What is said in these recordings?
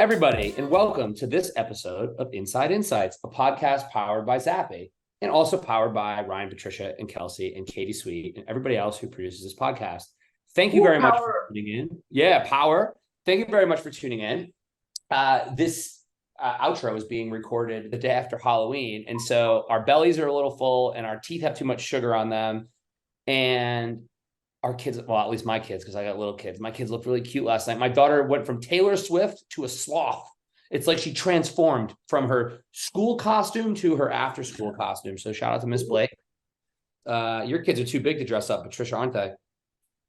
everybody, and welcome to this episode of Inside Insights, a podcast powered by Zappy and also powered by Ryan, Patricia, and Kelsey, and Katie Sweet, and everybody else who produces this podcast. Thank you very much for tuning in. Yeah, power. Thank you very much for tuning in. This outro is being recorded the day after Halloween, and so our bellies are a little full, and our teeth have too much sugar on them, and our kids, well, at least my kids, because I got little kids. My kids looked really cute last night. My daughter went from Taylor Swift to a sloth. It's like she transformed from her school costume to her after-school costume. So shout out to Miss Blake. Your kids are too big to dress up, Patricia, aren't they?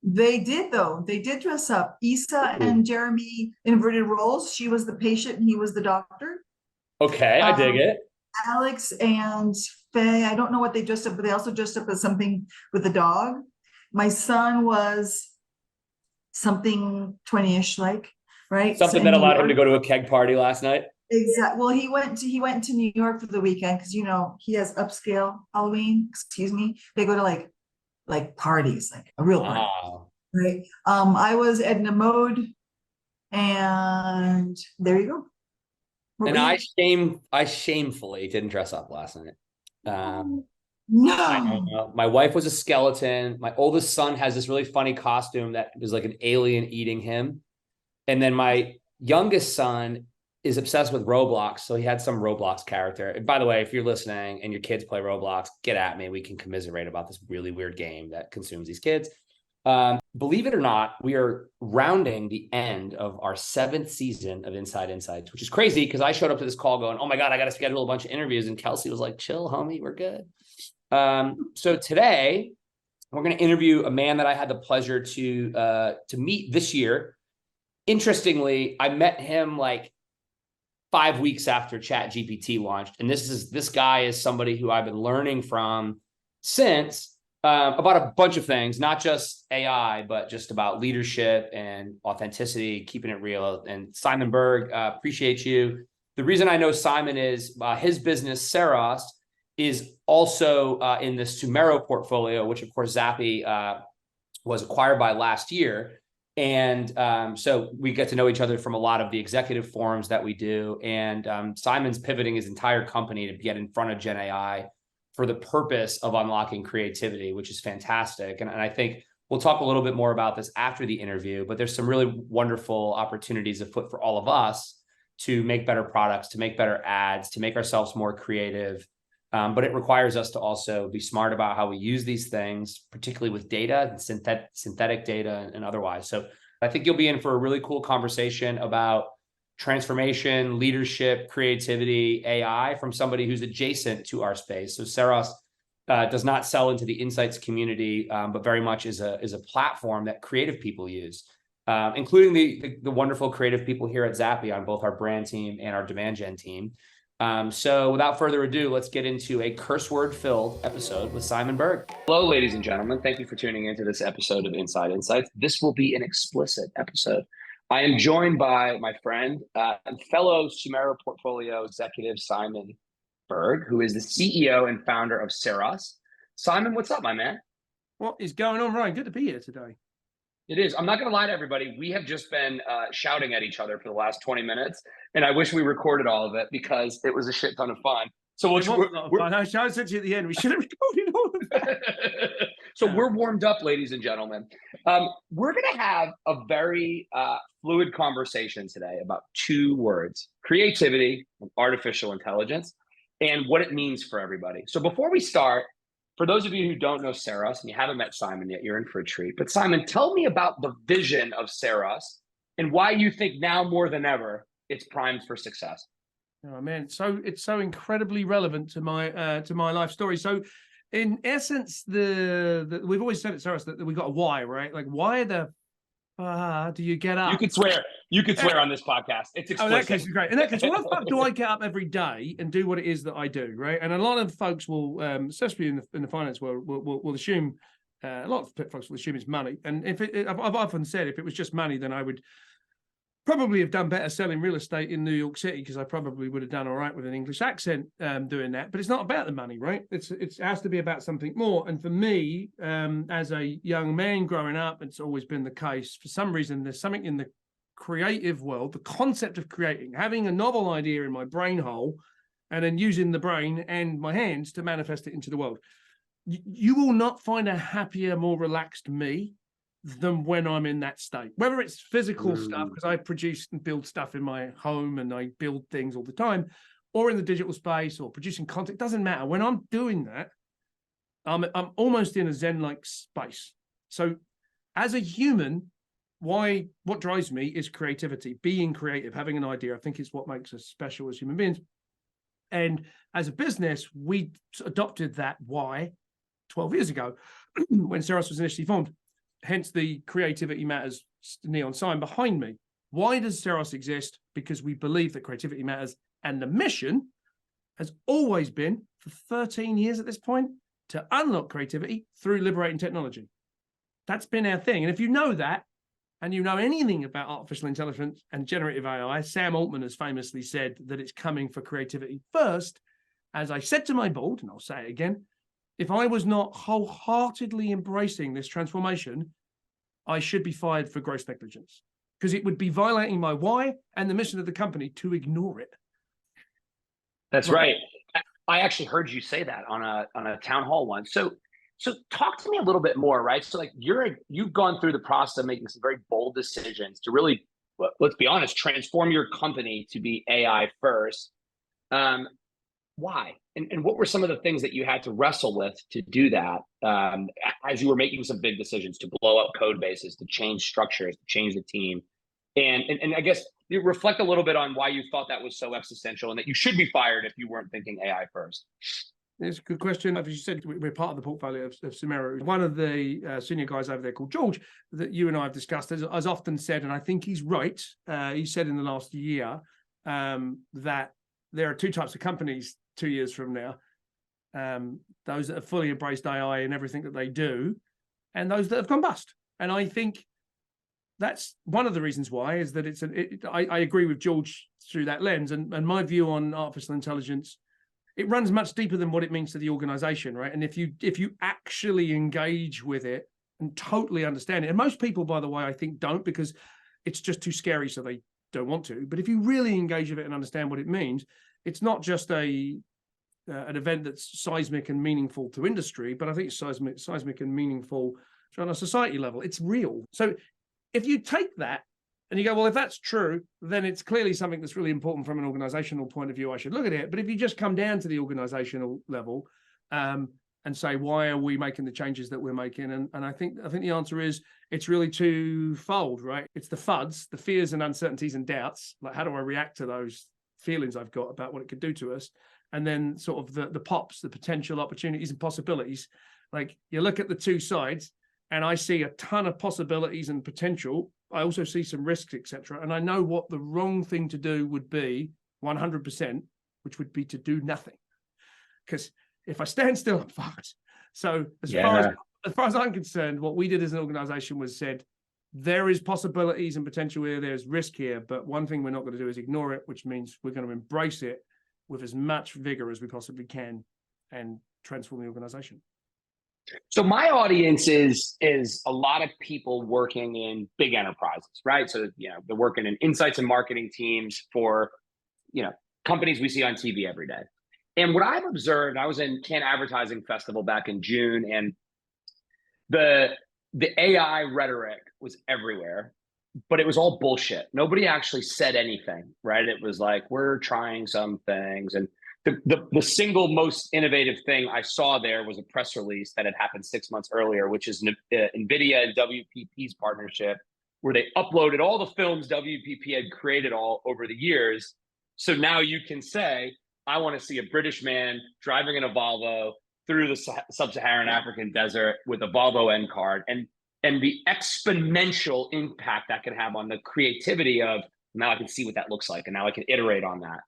They did, though. They did dress up. Issa and Jeremy inverted roles. She was the patient and he was the doctor. Okay, I dig it. Alex and Faye, I don't know what they dressed up, but they also dressed up as something with the dog. My son was something 20-ish, like, right? Something that allowed him to go to a keg party last night. Exactly. Well, he went to New York for the weekend because he has upscale Halloween. Excuse me. They go to like parties, like a real party. Wow. Right. I was Edna Mode, and there you go. And I shamefully didn't dress up last night. No. My wife was a skeleton. My oldest son has this really funny costume that was like an alien eating him. And then my youngest son is obsessed with Roblox. So he had some Roblox character. And by the way, if you're listening and your kids play Roblox, get at me. We can commiserate about this really weird game that consumes these kids. Believe it or not, we are rounding the end of our 7th season of Inside Insights, which is crazy because I showed up to this call going, oh my God, I got to schedule a bunch of interviews. And Kelsey was like, chill, homie, we're good. So today we're going to interview a man that I had the pleasure to meet this year. Interestingly, I met him like 5 weeks after ChatGPT launched. And this guy is somebody who I've been learning from since about a bunch of things, not just AI, but just about leadership and authenticity, keeping it real. And Simon Berg, appreciate you. The reason I know Simon is his business, Ceros, is also in the Sumero portfolio, which of course Zappy was acquired by last year. And so we get to know each other from a lot of the executive forums that we do. And Simon's pivoting his entire company to get in front of Gen AI for the purpose of unlocking creativity, which is fantastic. And I think we'll talk a little bit more about this after the interview, but there's some really wonderful opportunities afoot for all of us to make better products, to make better ads, to make ourselves more creative. But it requires us to also be smart about how we use these things, particularly with data and synthetic data and otherwise. So I think you'll be in for a really cool conversation about transformation, leadership, creativity, AI from somebody who's adjacent to our space. So Ceros does not sell into the insights community, but very much is a platform that creative people use, including the wonderful creative people here at Zappy on both our brand team and our demand gen team. So without further ado, let's get into a curse word filled episode with Simon Berg. Hello, ladies and gentlemen. Thank you for tuning into this episode of Inside Insights. This will be an explicit episode. I am joined by my friend and fellow Sumero portfolio executive, Simon Berg, who is the CEO and founder of Ceros. Simon, what's up, my man? What is going on, Ryan? Good to be here today. It is. I'm not going to lie to everybody. We have just been shouting at each other for the last 20 minutes, and I wish we recorded all of it because it was a shit ton of fun. So I said to you at the end, we should have recorded all of that. So we're warmed up, ladies and gentlemen. We're going to have a very fluid conversation today about 2 words: creativity and artificial intelligence, and what it means for everybody. So before we start, for those of you who don't know Ceros and you haven't met Simon yet, you're in for a treat. But Simon, tell me about the vision of Ceros and why you think now more than ever it's primed for success. Oh man, so it's so incredibly relevant to my life story. So, in essence, we've always said at Ceros that we got a why, right? Like, why the do you get up? You could swear on this podcast. It's explicit. Oh, in that case, great. In that case, why the fuck do I get up every day and do what it is that I do, right? And a lot of folks will, especially in the finance world, will assume. A lot of folks will assume it's money. And I've often said, if it was just money, then I would probably have done better selling real estate in New York City, because I probably would have done all right with an English accent doing that. But it's not about the money, right? It has to be about something more. And for me, as a young man growing up, it's always been the case. For some reason, there's something in the creative world, the concept of creating, having a novel idea in my brain hole, and then using the brain and my hands to manifest it into the world. You will not find a happier, more relaxed me than when I'm in that state. Whether it's physical stuff, because I produce and build stuff in my home and I build things all the time, or in the digital space or producing content, doesn't matter. When I'm doing that, I'm almost in a Zen-like space. So as a human, what drives me is creativity, being creative, having an idea. I think it's what makes us special as human beings. And as a business, we adopted that why 12 years ago when Ceros was initially formed, hence the Creativity Matters neon sign behind me. Why does Ceros exist? Because we believe that creativity matters. And the mission has always been, for 13 years at this point, to unlock creativity through liberating technology. That's been our thing. And if you know that, and you know anything about artificial intelligence and generative AI, Sam Altman has famously said that it's coming for creativity first. As I said to my board, and I'll say it again, if I was not wholeheartedly embracing this transformation, I should be fired for gross negligence, because it would be violating my why and the mission of the company to ignore it. That's right. I actually heard you say that on a town hall once. So talk to me a little bit more, right? So like you've gone through the process of making some very bold decisions to really, let's be honest, transform your company to be AI first. Why? And what were some of the things that you had to wrestle with to do that as you were making some big decisions to blow up code bases, to change structures, to change the team? And I guess you reflect a little bit on why you thought that was so existential and that you should be fired if you weren't thinking AI first. It's a good question. As you said, we're part of the portfolio of Ceros. One of the senior guys over there called George that you and I have discussed has often said, and I think he's right, he said in the last year that there are two types of companies 2 years from now. Those that have fully embraced AI and everything that they do, and those that have gone bust. And I think that's one of the reasons why is that I agree with George through that lens. And my view on artificial intelligence, it runs much deeper than what it means to the organization, right? And if you actually engage with it and totally understand it, and most people, by the way, I think don't, because it's just too scary, so they don't want to. But if you really engage with it and understand what it means, it's not just an event that's seismic and meaningful to industry, but I think it's seismic and meaningful on a society level. It's real. So if you take that and you go, well, if that's true, then it's clearly something that's really important from an organizational point of view. I should look at it. But if you just come down to the organizational level and say, why are we making the changes that we're making? And I think the answer is it's really twofold, right? It's the FUDs, the fears and uncertainties and doubts. Like, how do I react to those feelings I've got about what it could do to us? And then sort of the pops, the potential opportunities and possibilities. Like, you look at the two sides, and I see a ton of possibilities and potential. I also see some risks, etc. And I know what the wrong thing to do would be 100%, which would be to do nothing. Because if I stand still, I'm fucked. So as far as I'm concerned, what we did as an organization was said, there is possibilities and potential here, there's risk here, but one thing we're not going to do is ignore it, which means we're going to embrace it with as much vigor as we possibly can and transform the organization. So my audience is a lot of people working in big enterprises, right? So, they're working in insights and marketing teams for, companies we see on TV every day. And what I've observed, I was in Cannes Advertising Festival back in June, and the AI rhetoric was everywhere, but it was all bullshit. Nobody actually said anything, right? It was like, we're trying some things. And the single most innovative thing I saw there was a press release that had happened 6 months earlier, which is NVIDIA and WPP's partnership, where they uploaded all the films WPP had created all over the years. So now you can say, I want to see a British man driving in a Volvo through the sub-Saharan African desert with a Volvo N card, and the exponential impact that can have on the creativity of, now I can see what that looks like, and now I can iterate on that.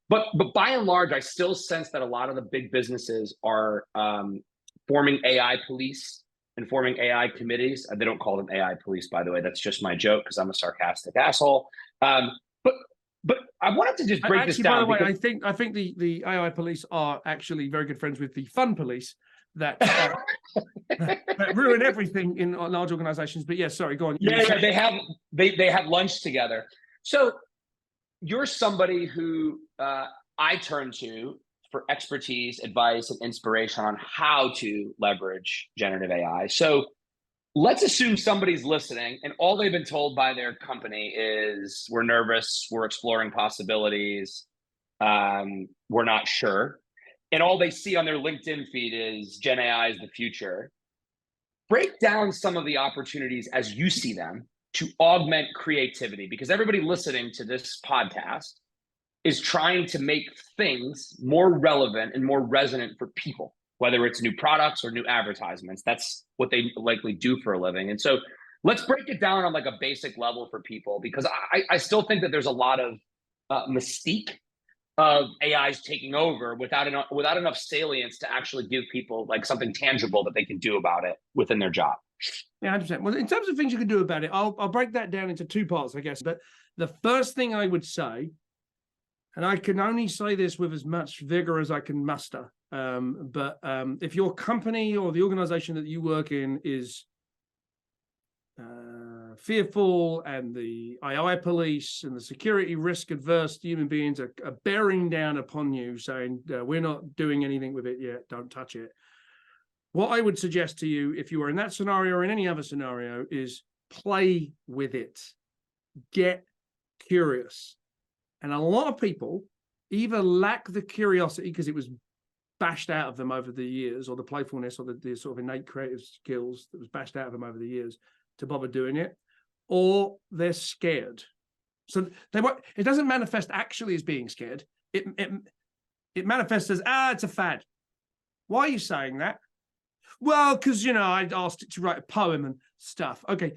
But by and large, I still sense that a lot of the big businesses are forming AI police and forming AI committees. They don't call them AI police, by the way. That's just my joke because I'm a sarcastic asshole. But I wanted to just break this down. By the way, I think the AI police are actually very good friends with the fun police, that that ruin everything in large organizations. But yeah, sorry, go on. Yeah, they have lunch together. So you're somebody who I turn to for expertise, advice, and inspiration on how to leverage generative AI. So let's assume somebody's listening and all they've been told by their company is we're nervous, we're exploring possibilities, we're not sure. And all they see on their LinkedIn feed is Gen AI is the future. Break down some of the opportunities as you see them to augment creativity, because everybody listening to this podcast is trying to make things more relevant and more resonant for people, whether it's new products or new advertisements. That's what they likely do for a living. And so let's break it down on like a basic level for people, because I still think that there's a lot of mystique of AIs taking over without enough salience to actually give people like something tangible that they can do about it within their job. Yeah, 100%. Well, in terms of things you can do about it, I'll break that down into two parts, I guess. But the first thing I would say, and I can only say this with as much vigor as I can muster, but if your company or the organization that you work in is fearful, and the AI police and the security risk adverse human beings are bearing down upon you, saying, we're not doing anything with it yet, don't touch it. What I would suggest to you, if you are in that scenario or in any other scenario, is play with it. Get curious. And a lot of people either lack the curiosity because it was bashed out of them over the years, or the playfulness or the sort of innate creative skills that was bashed out of them over the years to bother doing it, or they're scared. So it doesn't manifest actually as being scared. It manifests as, it's a fad. Why are you saying that? Well, because, I asked it to write a poem and stuff. Okay.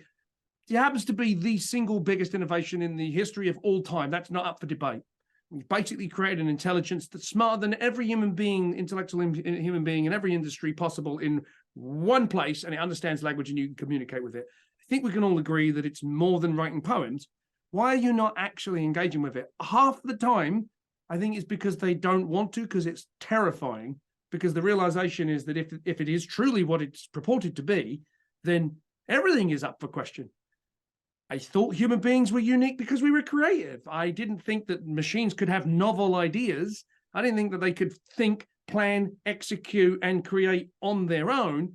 It happens to be the single biggest innovation in the history of all time. That's not up for debate. We've basically created an intelligence that's smarter than every human being, intellectual human being in every industry possible in one place, and it understands language and you can communicate with it. I think we can all agree that it's more than writing poems. Why are you not actually engaging with it? Half the time, I think it's because they don't want to, because it's terrifying, because the realization is that if it is truly what it's purported to be, then everything is up for question. I thought human beings were unique because we were creative. I didn't think that machines could have novel ideas. I didn't think that they could think, plan, execute, and create on their own.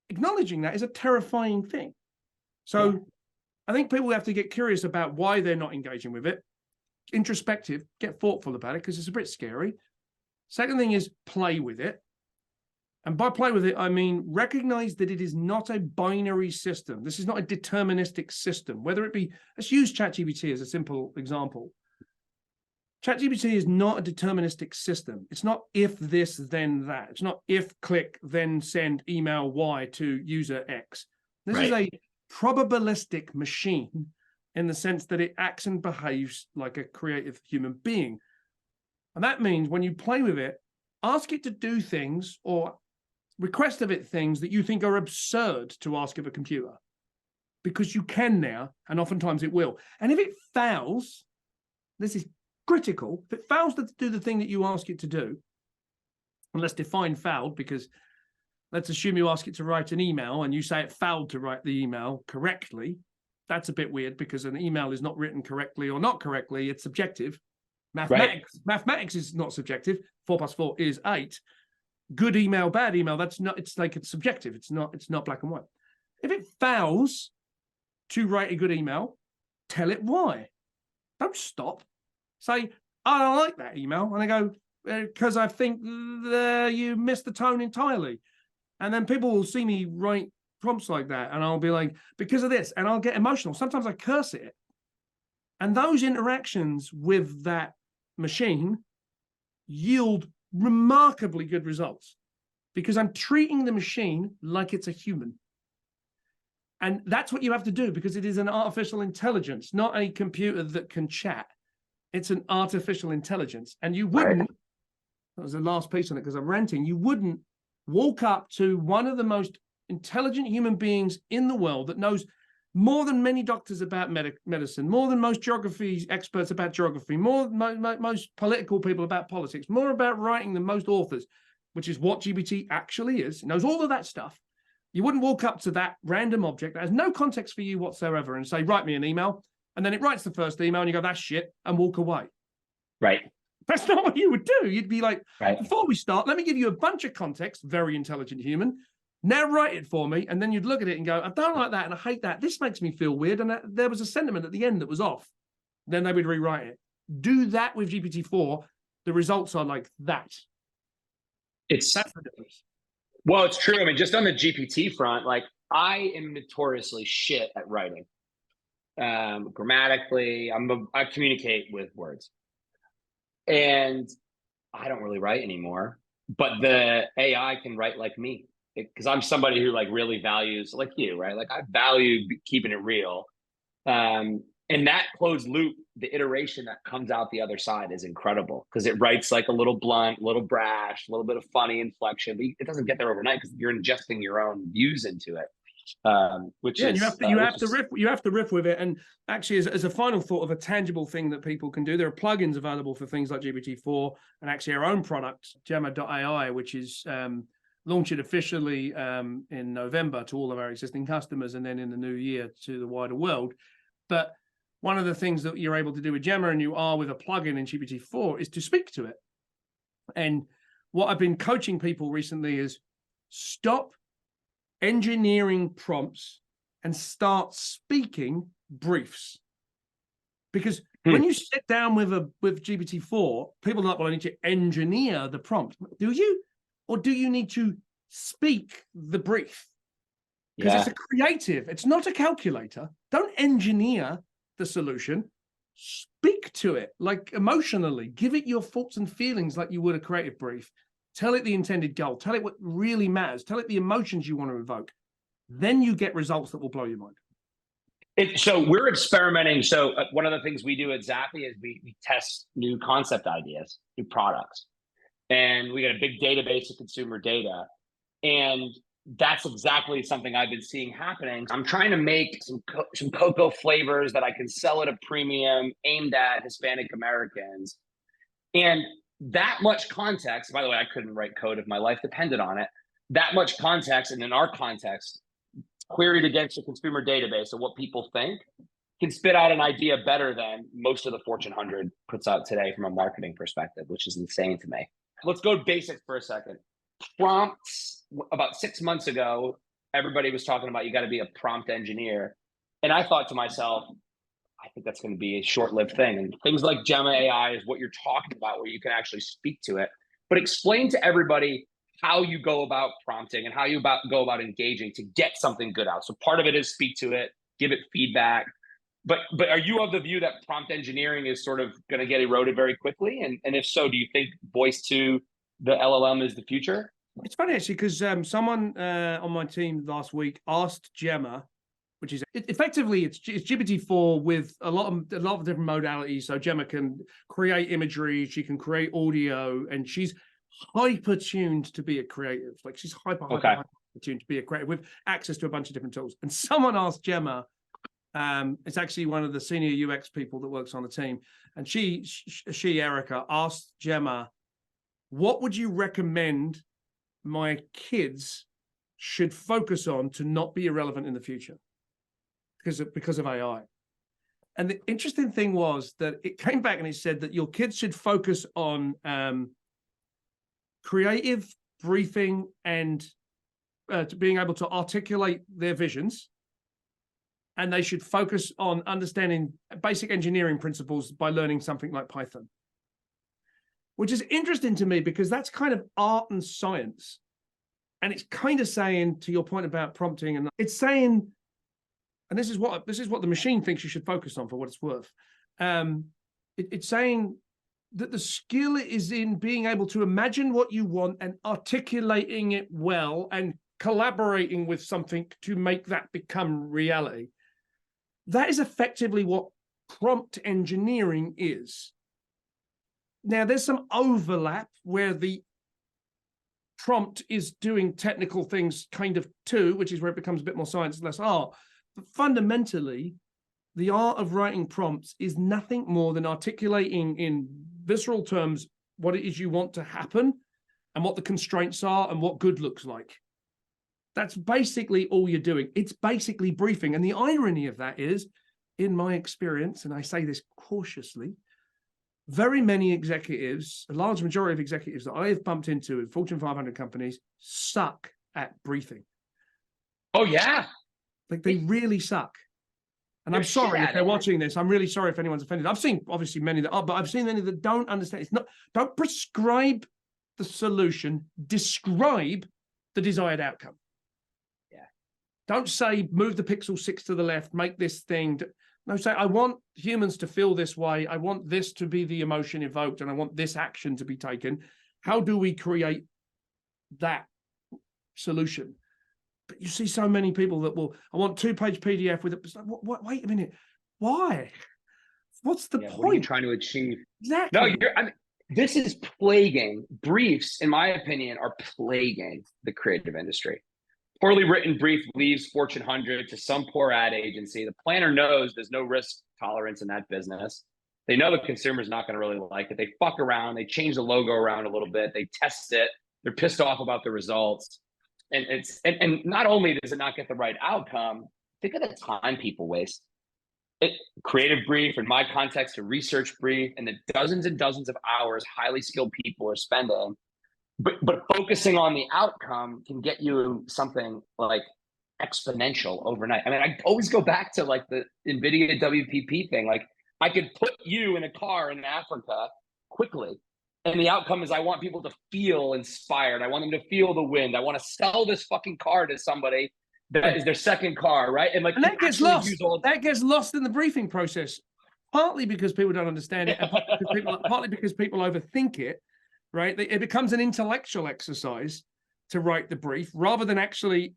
Acknowledging that is a terrifying thing. So I think people have to get curious about why they're not engaging with it. Introspective, get thoughtful about it, because it's a bit scary. Second thing is play with it. And by play with it, I mean, recognize that it is not a binary system. This is not a deterministic system. Whether it be, let's use ChatGPT as a simple example. ChatGPT is not a deterministic system. It's not if this, then that. It's not if click, then send email Y to user X. This is a probabilistic machine in the sense that it acts and behaves like a creative human being. And that means when you play with it, ask it to do things or request of it things that you think are absurd to ask of a computer, because you can now, and oftentimes it will. And if it fails, this is critical, if it fails to do the thing that you ask it to do, and let's define failed, because let's assume you ask it to write an email and you say it failed to write the email correctly. That's a bit weird, because an email is not written correctly or not correctly, it's subjective. Mathematics is not subjective. 4 + 4 is 8. Good email, bad email, that's not, it's subjective. It's not black and white. If it fails to write a good email, tell it why. Don't stop. Say, I don't like that email. And I go, because I think you missed the tone entirely. And then people will see me write prompts like that, and I'll be like, because of this, and I'll get emotional. Sometimes I curse it. And those interactions with that machine yield remarkably good results, because I'm treating the machine like it's a human. And that's what you have to do, because it is an artificial intelligence, not a computer that can chat. It's an artificial intelligence. And you wouldn't, that was the last piece on it because I'm ranting, you wouldn't walk up to one of the most intelligent human beings in the world that knows more than many doctors about medicine, more than most geography experts about geography, most political people about politics, more about writing than most authors. which is what GPT actually is, it knows all of that stuff. You wouldn't walk up to that random object that has no context for you whatsoever and say, write me an email. And then it writes the first email and you go, that's shit, and walk away. Right. That's not what you would do. You'd be like, Right. before we start, let me give you a bunch of context, very intelligent human. Now write it for me. And then you'd look at it and go, I don't like that and I hate that. This makes me feel weird. And there was a sentiment at the end that was off. Then they would rewrite it. Do that with GPT-4. The results are like that. That's the difference. Well, it's true. I mean, just on the GPT front, like I am notoriously shit at writing. Grammatically, I communicate with words. And I don't really write anymore, but the AI can write like me because I'm somebody who like really values, like you, right? Like I value keeping it real. And that closed loop, the iteration that comes out the other side is incredible because it writes like a little blunt, a little brash, a little bit of funny inflection, but it doesn't get there overnight because you're ingesting your own views into it. Which is you have to riff with it. And actually, as a final thought of a tangible thing that people can do, there are plugins available for things like GPT-4 and actually our own product, Gemma.ai, which is launching officially in November to all of our existing customers, and then in the new year to the wider world. But one of the things that you're able to do with Gemma, and you are with a plugin in GPT-4, is to speak to it. And what I've been coaching people recently is stop engineering prompts and start speaking briefs. Because when you sit down with GPT-4, people are like, well, I need to engineer the prompt. Do you? Or do you need to speak the brief? Because it's a creative, it's not a calculator. Don't engineer the solution. Speak to it, like emotionally. Give it your thoughts and feelings like you would a creative brief. Tell it the intended goal. Tell it what really matters. Tell it the emotions you want to evoke. Then you get results that will blow your mind. So we're experimenting. So one of the things we do at Zappy is we test new concept ideas, new products. And we got a big database of consumer data. And that's exactly something I've been seeing happening. I'm trying to make some cocoa flavors that I can sell at a premium aimed at Hispanic Americans. And that much context, by the way, I couldn't write code if my life depended on it. That much context, and in our context, queried against a consumer database of what people think, can spit out an idea better than most of the Fortune 100 puts out today from a marketing perspective, which is insane to me. Let's go basics for a second. Prompts, about 6 months ago, everybody was talking about you got to be a prompt engineer. And I thought to myself, I think that's going to be a short-lived thing. And things like Gemma AI is what you're talking about, where you can actually speak to it. But explain to everybody how you go about prompting and how you go about engaging to get something good out. So part of it is speak to it, give it feedback. But are you of the view that prompt engineering is sort of going to get eroded very quickly? And if so, do you think voice to the LLM is the future? It's funny actually, because someone on my team last week asked Gemma, which is effectively it's GPT-4 with a lot of different modalities. So Gemma can create imagery, she can create audio, and she's hyper tuned to be a creative. Like she's hyper tuned to be a creative with access to a bunch of different tools. And someone asked Gemma, it's actually one of the senior UX people that works on the team, and she Erica asked Gemma, what would you recommend my kids should focus on to not be irrelevant in the future because of AI? And the interesting thing was that it came back and it said that your kids should focus on creative briefing and to being able to articulate their visions. And they should focus on understanding basic engineering principles by learning something like Python. Which is interesting to me because that's kind of art and science. And it's kind of saying, to your point about prompting, and it's saying, and this is what the machine thinks you should focus on for what it's worth. It's saying that the skill is in being able to imagine what you want and articulating it well and collaborating with something to make that become reality. That is effectively what prompt engineering is. Now, there's some overlap where the prompt is doing technical things kind of too, which is where it becomes a bit more science, less art. But fundamentally, the art of writing prompts is nothing more than articulating in visceral terms what it is you want to happen and what the constraints are and what good looks like. That's basically all you're doing. It's basically briefing. And the irony of that is, in my experience, and I say this cautiously, very many executives, a large majority of executives that I have bumped into in Fortune 500 companies suck at briefing. Oh, yeah. Like they really suck. And I'm They're sorry shit if at they're it. watching this. I'm really sorry if anyone's offended. I've seen obviously many that are, but I've seen many that don't understand. It's not, don't prescribe the solution, describe the desired outcome. Yeah. Don't say move the pixel 6 to the left, make this thing. No, say I want humans to feel this way. I want this to be the emotion evoked, and I want this action to be taken. How do we create that solution? But you see so many people that will, I want 2-page PDF with it. It's like, wait a minute. Why? What's the point? What are you trying to achieve? Exactly. No, this is plaguing. Briefs, in my opinion, are plaguing the creative industry. Poorly written brief leaves Fortune 100 to some poor ad agency. The planner knows there's no risk tolerance in that business. They know the consumer's not going to really like it. They fuck around. They change the logo around a little bit. They test it. They're pissed off about the results. And not only does it not get the right outcome, think of the time people waste. Creative brief, in my context, a research brief, and the dozens and dozens of hours highly skilled people are spending. But focusing on the outcome can get you something like exponential overnight. I mean, I always go back to like the NVIDIA WPP thing. Like I could put you in a car in Africa quickly. And the outcome is I want people to feel inspired. I want them to feel the wind. I want to sell this fucking car to somebody that is their second car, right? And like, and that gets lost. That gets lost in the briefing process, partly because people don't understand it, and partly because people overthink it, right? It becomes an intellectual exercise to write the brief rather than actually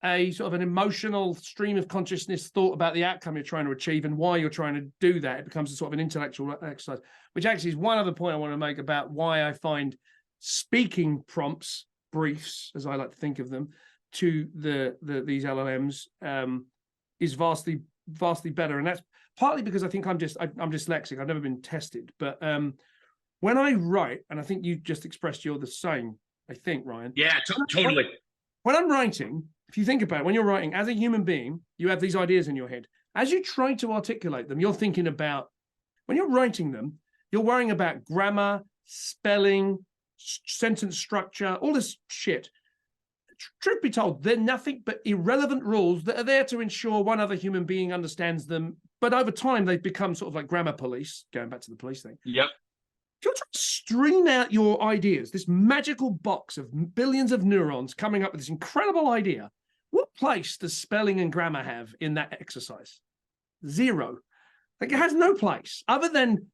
a sort of an emotional stream of consciousness thought about the outcome you're trying to achieve and why you're trying to do that. It becomes a sort of an intellectual exercise, which actually is one other point I want to make about why I find speaking prompts, briefs, as I like to think of them, to these LLMs is vastly better. And that's partly because I think I'm dyslexic. I've never been tested, but when I write, and I think you just expressed you're the same, I think, Ryan. Yeah, totally. When I'm writing, if you think about it, when you're writing as a human being, you have these ideas in your head. As you try to articulate them, you're thinking about, when you're writing them, you're worrying about grammar, spelling, sentence structure, all this shit. Truth be told, they're nothing but irrelevant rules that are there to ensure one other human being understands them. But over time, they've become sort of like grammar police, going back to the police thing. Yep. If you're trying to stream out your ideas, this magical box of billions of neurons coming up with this incredible idea, what place does spelling and grammar have in that exercise? Zero. Like it has no place other than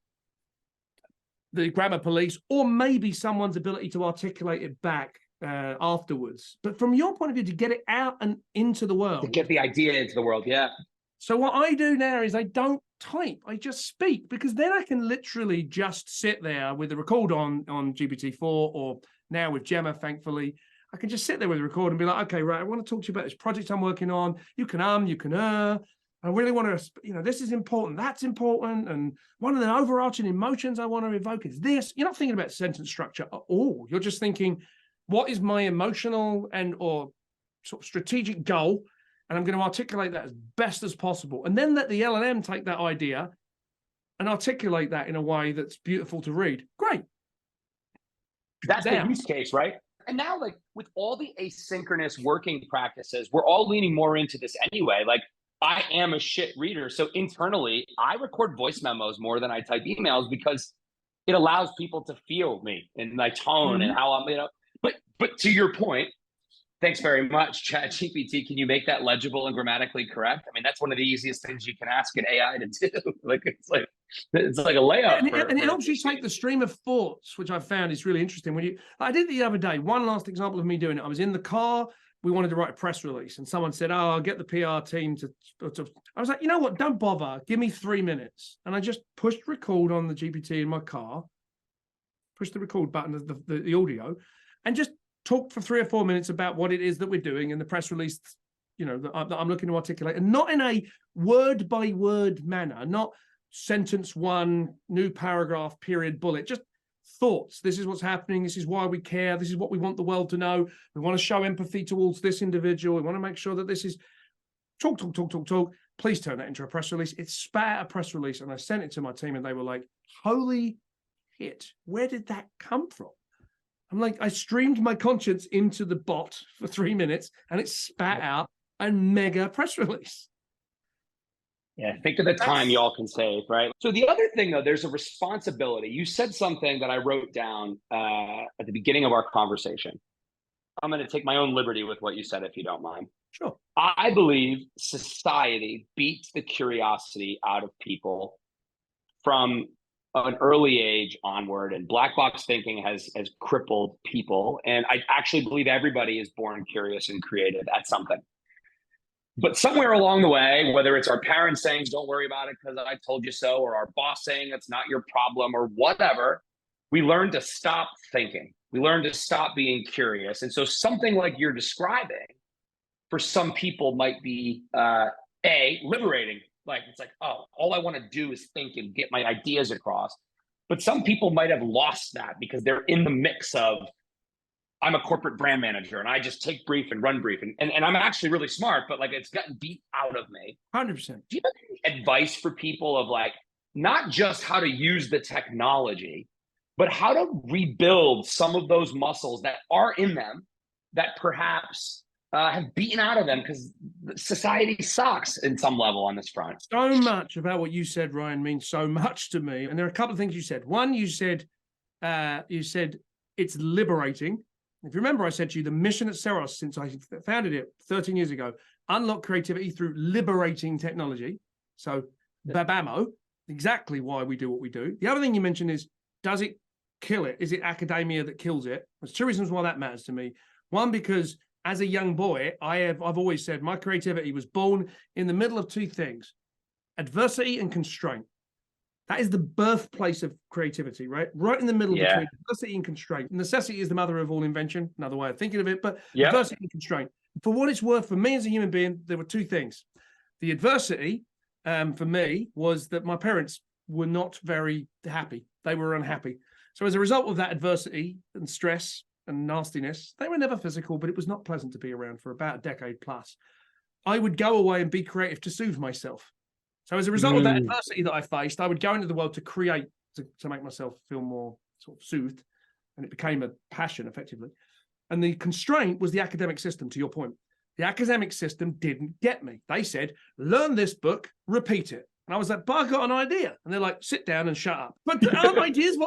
the grammar police or maybe someone's ability to articulate it back afterwards. But from your point of view, to get it out and into the world. To get the idea into the world, yeah. So what I do now is I don't type, I just speak, because then I can literally just sit there with the record on GPT-4 or now with Gemma, thankfully. I can just sit there with the record and be like, okay, right, I want to talk to you about this project I'm working on. You can you can I really want to, this is important, that's important. And one of the overarching emotions I want to evoke is this. You're not thinking about sentence structure at all. You're just thinking, what is my emotional or sort of strategic goal? And I'm going to articulate that as best as possible. And then let the LLM take that idea and articulate that in a way that's beautiful to read. Great. That's the use case, right? And now, like, with all the asynchronous working practices, we're all leaning more into this anyway. Like, I am a shit reader. So internally, I record voice memos more than I type emails because it allows people to feel me and my tone and how I'm, but to your point, thanks very much, ChatGPT. Can you make that legible and grammatically correct? I mean, that's one of the easiest things you can ask an AI to do. It's like a layup. And it helps you take the stream of thoughts, which I've found is really interesting. I did the other day, one last example of me doing it. I was in the car. We wanted to write a press release, and someone said, "Oh, I'll get the PR team to." I was like, you know what? Don't bother. Give me 3 minutes, and I just pushed record on the GPT in my car, pushed the record button of the audio, and just talk for 3 or 4 minutes about what it is that we're doing in the press release, that I'm looking to articulate, and not in a word by word manner, not sentence one, new paragraph, period, bullet, just thoughts. This is what's happening. This is why we care. This is what we want the world to know. We want to show empathy towards this individual. We want to make sure that this is talk. Please turn that into a press release. It spat out a press release, and I sent it to my team, and they were like, holy shit, where did that come from? I'm like, I streamed my conscience into the bot for 3 minutes, and it spat out a mega press release. Yeah, think of the time y'all can save, right? So the other thing, though, there's a responsibility. You said something that I wrote down at the beginning of our conversation. I'm going to take my own liberty with what you said, if you don't mind. Sure. I believe society beats the curiosity out of people from an early age onward, and black box thinking has crippled people. And I actually believe everybody is born curious and creative at something. But somewhere along the way, whether it's our parents saying, don't worry about it because I told you so, or our boss saying it's not your problem, or whatever, we learn to stop thinking. We learn to stop being curious. And so something like you're describing for some people might be liberating. Like, it's like, oh, all I want to do is think and get my ideas across. But some people might have lost that because they're in the mix of, I'm a corporate brand manager and I just take brief and run brief. And I'm actually really smart, but like it's gotten beat out of me. 100%. Do you have any advice for people of like, not just how to use the technology, but how to rebuild some of those muscles that are in them that perhaps have beaten out of them because society sucks in some level on this front? So much about what you said, Ryan, means so much to me. And there are a couple of things you said. One, you said it's liberating. If you remember, I said to you, the mission at Ceros, since I founded it 13 years ago, unlock creativity through liberating technology. So babamo, exactly why we do what we do. The other thing you mentioned is, does it kill it? Is it academia that kills it? There's two reasons why that matters to me. One, because as a young boy, I've always said my creativity was born in the middle of two things: adversity and constraint. That is the birthplace of creativity, right? Right in the middle between adversity and constraint. Necessity is the mother of all invention, another way of thinking of it, but adversity and constraint. For what it's worth, for me as a human being, there were two things. The adversity for me was that my parents were not very happy. They were unhappy. So as a result of that adversity and stress and nastiness, they were never physical, but it was not pleasant to be around for about a decade plus. I would go away and be creative to soothe myself. So as a result of that adversity that I faced, I would go into the world to create, to make myself feel more sort of soothed. And it became a passion, effectively. And the constraint was the academic system, to your point. The academic system didn't get me. They said, learn this book, repeat it. And I was like, but I got an idea. And they're like, sit down and shut up. But aren't ideas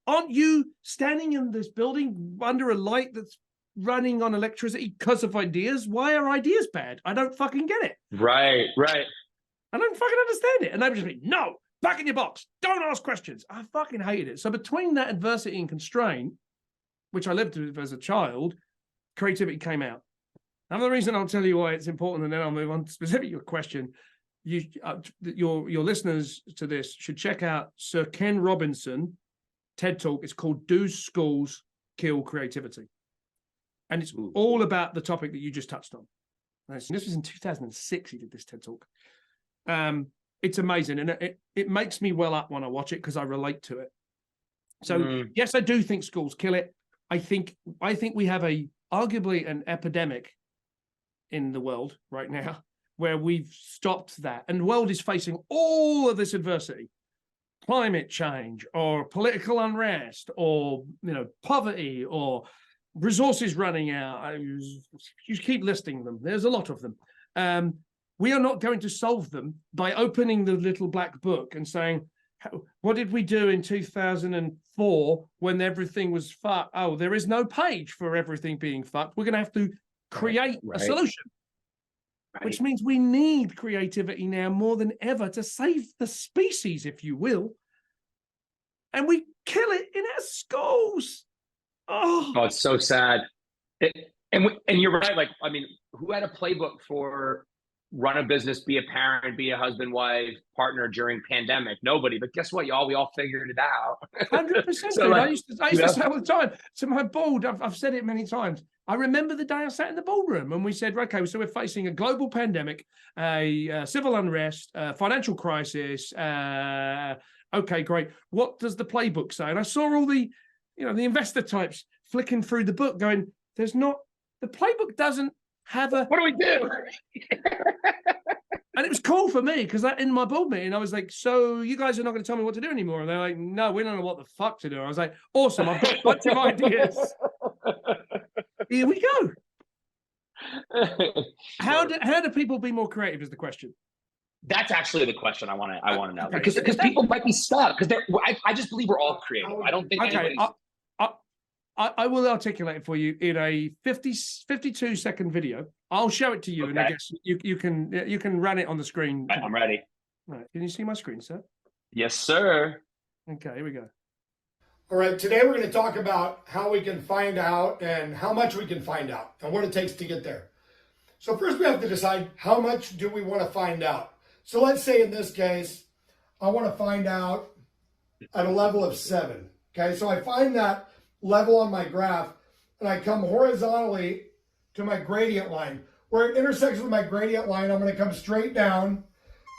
aren't you standing in this building under a light that's running on electricity because of ideas? Why are ideas bad? I don't fucking get it. Right. I don't fucking understand it. And they would just be, no, back in your box. Don't ask questions. I fucking hated it. So between that adversity and constraint, which I lived with as a child, creativity came out. Another reason I'll tell you why it's important, and then I'll move on to specifically your question. Your listeners to this should check out Sir Ken Robinson TED Talk. It's called Do Schools Kill Creativity? And it's all about the topic that you just touched on. This was in 2006 he did this TED Talk. It's amazing, and it makes me well up when I watch it because I relate to it. So yes, I do think schools kill it. I think we have arguably an epidemic in the world right now where we've stopped that, and the world is facing all of this adversity: climate change, or political unrest, or poverty, or resources running out. You keep listing them. There's a lot of them. We are not going to solve them by opening the little black book and saying, what did we do in 2004 when everything was fucked? Oh, there is no page for everything being fucked. We're going to have to create a solution, which means we need creativity now more than ever to save the species, if you will. And we kill it in our schools. Oh, it's so sad. And you're right. Like, I mean, who had a playbook for run a business, be a parent, be a husband, wife, partner during pandemic? Nobody. But guess what, y'all? We all figured it out. 100%. So, like, I used to say all the time to my board, I've said it many times. I remember the day I sat in the boardroom and we said, okay, so we're facing a global pandemic, a civil unrest, a financial crisis, a Okay, great. What does the playbook say? And I saw all the, the investor types flicking through the book going, the playbook doesn't have a... What do we do? And it was cool for me because in my board meeting, I was like, so you guys are not going to tell me what to do anymore. And they're like, no, we don't know what the fuck to do. I was like, awesome. I've got a bunch of ideas. Here we go. How do people be more creative is the question. That's actually the question I want to know, because people might be stuck because I just believe we're all creative. I don't think anybody's... I will articulate it for you in a 52-second video. I'll show it to you, and I guess you can run it on the screen. I'm ready. Right. Can you see my screen, sir? Yes, sir. Okay, here we go. All right, today we're going to talk about how we can find out and how much we can find out and what it takes to get there. So first we have to decide how much do we want to find out. So let's say in this case, I want to find out at a level of 7. Okay, so I find that level on my graph and I come horizontally to my gradient line. Where it intersects with my gradient line, I'm going to come straight down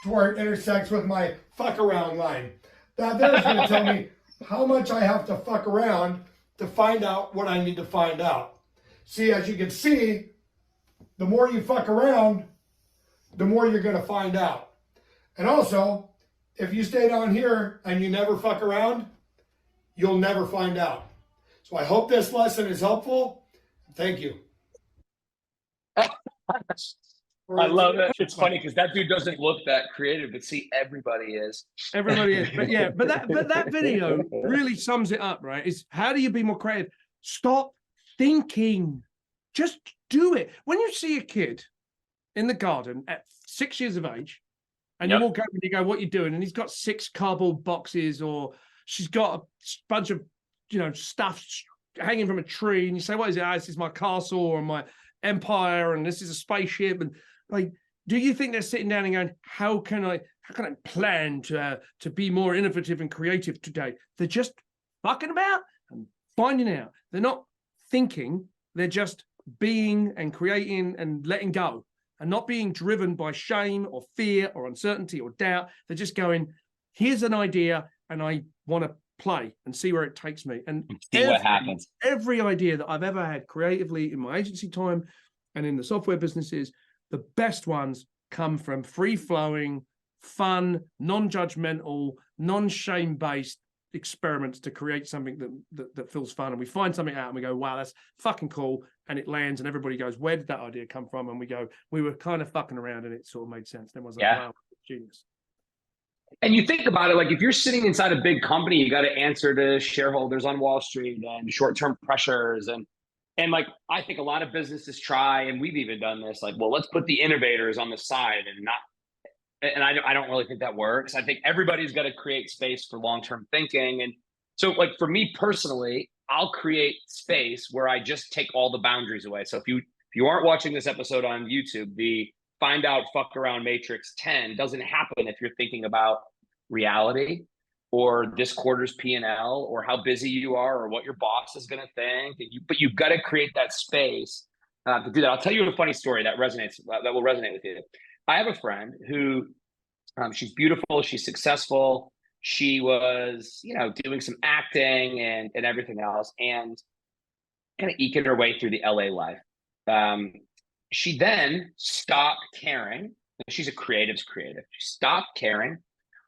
to where it intersects with my fuck around line. That there is going to tell me how much I have to fuck around to find out what I need to find out. See, as you can see, the more you fuck around, the more you're going to find out. And also, if you stay down here and you never fuck around, you'll never find out. So I hope this lesson is helpful. Thank you. I love it. It's funny because that dude doesn't look that creative, but see, everybody is. Everybody is. But yeah, but that video really sums it up, right? Is how do you be more creative? Stop thinking. Just do it. When you see a kid in the garden at 6 years of age, and you walk up and you go, what are you doing? And he's got 6 cardboard boxes, or she's got a bunch of, stuff hanging from a tree. And you say, what is it? This is my castle or my empire, and this is a spaceship. And like, do you think they're sitting down and going, how can I plan to be more innovative and creative today? They're just fucking about and finding out. They're not thinking. They're just being and creating and letting go, and not being driven by shame or fear or uncertainty or doubt. They're just going, here's an idea and I want to play and see where it takes me. And see what happens. Every idea that I've ever had creatively in my agency time and in the software businesses, the best ones come from free-flowing, fun, non-judgmental, non-shame-based experiments to create something that feels fun. And we find something out and we go, wow, that's fucking cool. And it lands and everybody goes, where did that idea come from? And we go, we were kind of fucking around and it sort of made sense. Then was like, wow, genius. And you think about it, like if you're sitting inside a big company, you got to answer to shareholders on Wall Street and short-term pressures. And like, I think a lot of businesses try, and we've even done this, like, well, let's put the innovators on the side and I don't really think that works. I think everybody's got to create space for long-term thinking. And so like for me personally, I'll create space where I just take all the boundaries away. So if you aren't watching this episode on YouTube, the find out, fuck around matrix 10 doesn't happen if you're thinking about reality or this quarter's P&L or how busy you are or what your boss is going to think. But you've got to create that space to do that. I'll tell you a funny story that will resonate with you. I have a friend who, she's beautiful, she's successful, she was, doing some acting and everything else, and kind of eking her way through the LA life. She then stopped caring. She's a creative's creative. She stopped caring.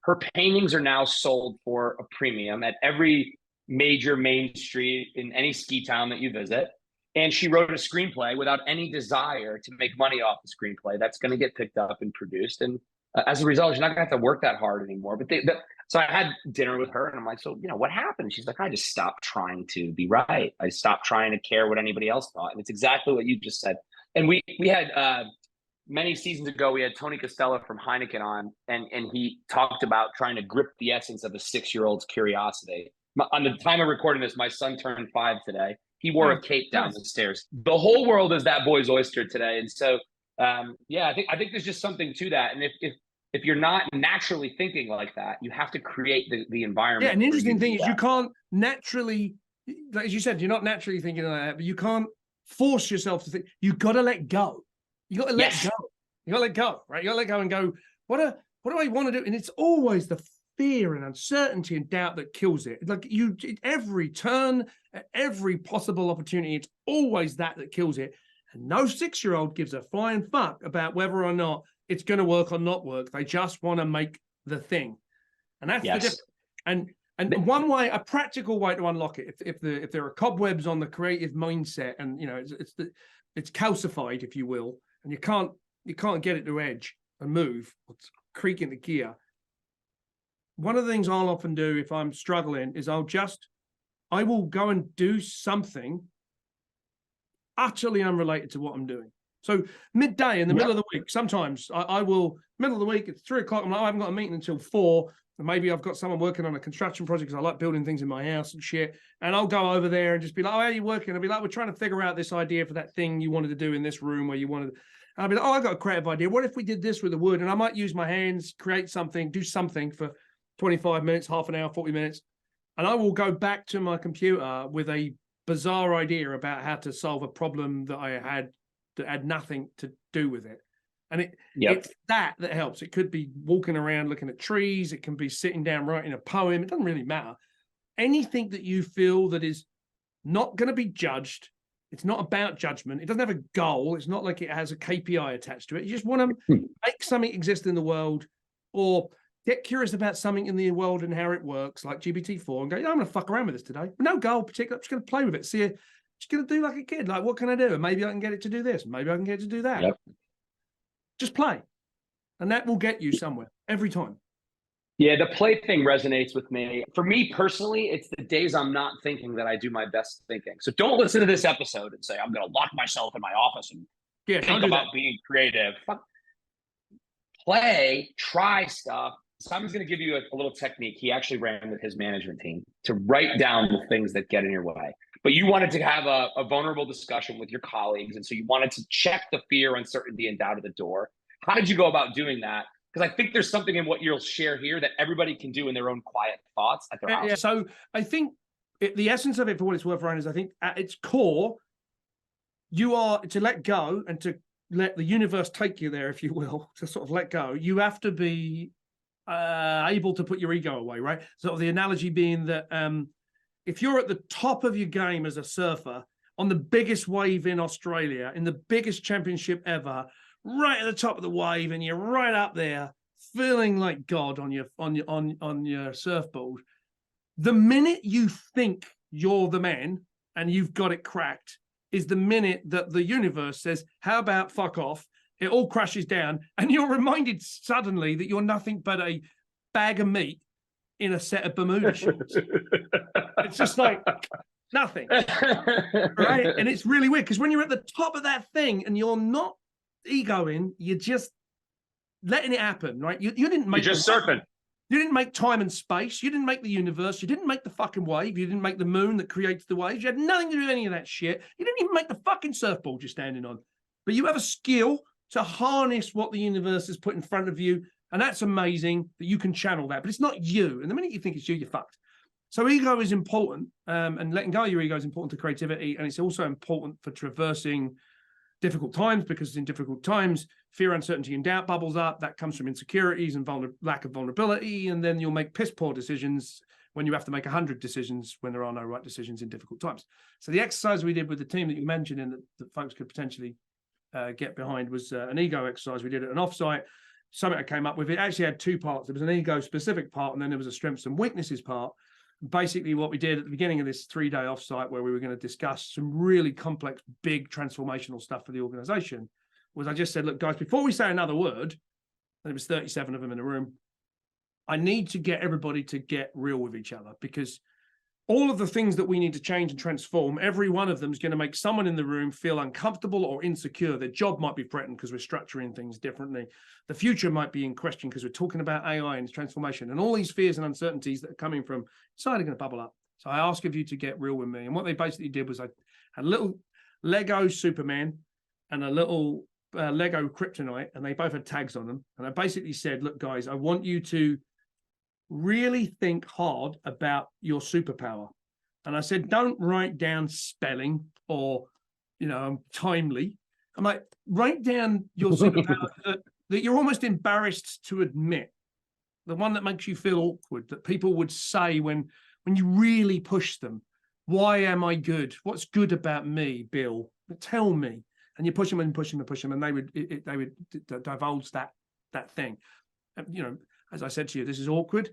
Her paintings are now sold for a premium at every major main street in any ski town that you visit. And she wrote a screenplay without any desire to make money off the screenplay. That's going to get picked up and produced. And as a result, she's not going to have to work that hard anymore. So I had dinner with her and I'm like, so, what happened? She's like, I just stopped trying to be right. I stopped trying to care what anybody else thought. And it's exactly what you just said. And we had many seasons ago, we had Tony Costello from Heineken on, and he talked about trying to grip the essence of a 6-year-old's curiosity. On the time of recording this, my son turned 5 today. He wore a cape down the stairs. The whole world is that boy's oyster today. And so, I think there's just something to that. And if you're not naturally thinking like that, you have to create the environment. Yeah, an interesting thing is you can't naturally, as you said, you're not naturally thinking like that, but you can't force yourself to think. You got to let go. You got to let go. You got to let go, right? You got to let go and go, what do I want to do? And it's always the fear and uncertainty and doubt that kills it. Like every turn, at every possible opportunity, it's always that kills it. And no 6-year-old gives a flying fuck about whether or not it's going to work or not work. They just want to make the thing. And that's the difference. And one way, a practical way to unlock it, if there are cobwebs on the creative mindset, and it's calcified, if you will, and you can't get it to edge and move, or creak into gear. One of the things I'll often do if I'm struggling is I will go and do something utterly unrelated to what I'm doing. So midday in the middle of the week, sometimes I will, middle of the week, it's 3 o'clock. I'm like, I haven't got a meeting until 4. And maybe I've got someone working on a construction project because I like building things in my house and shit. And I'll go over there and just be like, oh, how are you working? I'll be like, we're trying to figure out this idea for that thing you wanted to do in this room where you wanted. And I'll be like, oh, I got a creative idea. What if we did this with the wood? And I might use my hands, create something, do something for 25 minutes, half an hour, 40 minutes. And I will go back to my computer with a bizarre idea about how to solve a problem that I had that had nothing to do with it. And it's that helps. It could be walking around looking at trees. It can be sitting down writing a poem. It doesn't really matter. Anything that you feel that is not going to be judged. It's not about judgment. It doesn't have a goal. It's not like it has a KPI attached to it. You just want to make something exist in the world, or get curious about something in the world and how it works, like GPT-4, and go, I'm going to fuck around with this today. No goal particular. I'm just going to play with it. See it. Just going to do like a kid. Like, what can I do? And maybe I can get it to do this. Maybe I can get it to do that. Just play. And that will get you somewhere every time. Yeah, the play thing resonates with me. For me personally, it's the days I'm not thinking that I do my best thinking. So don't listen to this episode and say, I'm going to lock myself in my office and think about being creative. Play, try stuff. Simon's going to give you a little technique he actually ran with his management team to write down the things that get in your way. But you wanted to have a vulnerable discussion with your colleagues. And so you wanted to check the fear, uncertainty, and doubt at the door. How did you go about doing that? Because I think there's something in what you'll share here that everybody can do in their own quiet thoughts at their house. Yeah, so I think the essence of it, for what it's worth, Ryan, is I think at its core, you are to let go and to let the universe take you there, if you will, to sort of let go. You have to be able to put your ego away, right? Sort of the analogy being that if you're at the top of your game as a surfer on the biggest wave in Australia, in the biggest championship ever, right at the top of the wave, and you're right up there, feeling like God on your surfboard. The minute you think you're the man and you've got it cracked is the minute that the universe says, "How about fuck off?" It all crashes down, and you're reminded suddenly that you're nothing but a bag of meat in a set of Bermuda shorts. It's just like nothing, right? And it's really weird because when you're at the top of that thing and you're not egoing, you're just letting it happen, right? You didn't make. You're just surfing. You didn't make time and space. You didn't make the universe. You didn't make the fucking wave. You didn't make the moon that creates the waves. You had nothing to do with any of that shit. You didn't even make the fucking surfboard you're standing on. But you have a skill to harness what the universe has put in front of you. And that's amazing that you can channel that. But it's not you. And the minute you think it's you, you're fucked. So ego is important. And letting go of your ego is important to creativity. And it's also important for traversing difficult times, because in difficult times, fear, uncertainty, and doubt bubbles up. That comes from insecurities and lack of vulnerability. And then you'll make piss poor decisions when you have to make 100 decisions when there are no right decisions in difficult times. So the exercise we did with the team that you mentioned and that folks could potentially get behind was an ego exercise. We did it an offsite. Something I came up with. It actually had 2 parts. There was an ego specific part, and then there was a strengths and weaknesses part. Basically, what we did at the beginning of this 3-day offsite, where we were going to discuss some really complex, big transformational stuff for the organization, was I just said, look, guys, before we say another word, and there was 37 of them in the room, I need to get everybody to get real with each other, because all of the things that we need to change and transform, every one of them is going to make someone in the room feel uncomfortable or insecure. Their job might be threatened because we're structuring things differently. The future might be in question because we're talking about AI and its transformation, and all these fears and uncertainties that are coming from inside are going to bubble up. So I ask of you to get real with me. And what they basically did was I had a little Lego Superman and a little Lego Kryptonite, and they both had tags on them. And I basically said, look, guys, I want you to really think hard about your superpower. And I said, don't write down spelling or, timely. I'm like, write down your superpower that you're almost embarrassed to admit. the one that makes you feel awkward, that people would say when you really push them. Why am I good? What's good about me, Bill? Tell me. And you push them and push them and push them, and they would divulge that thing. You know, as I said to you, this is awkward,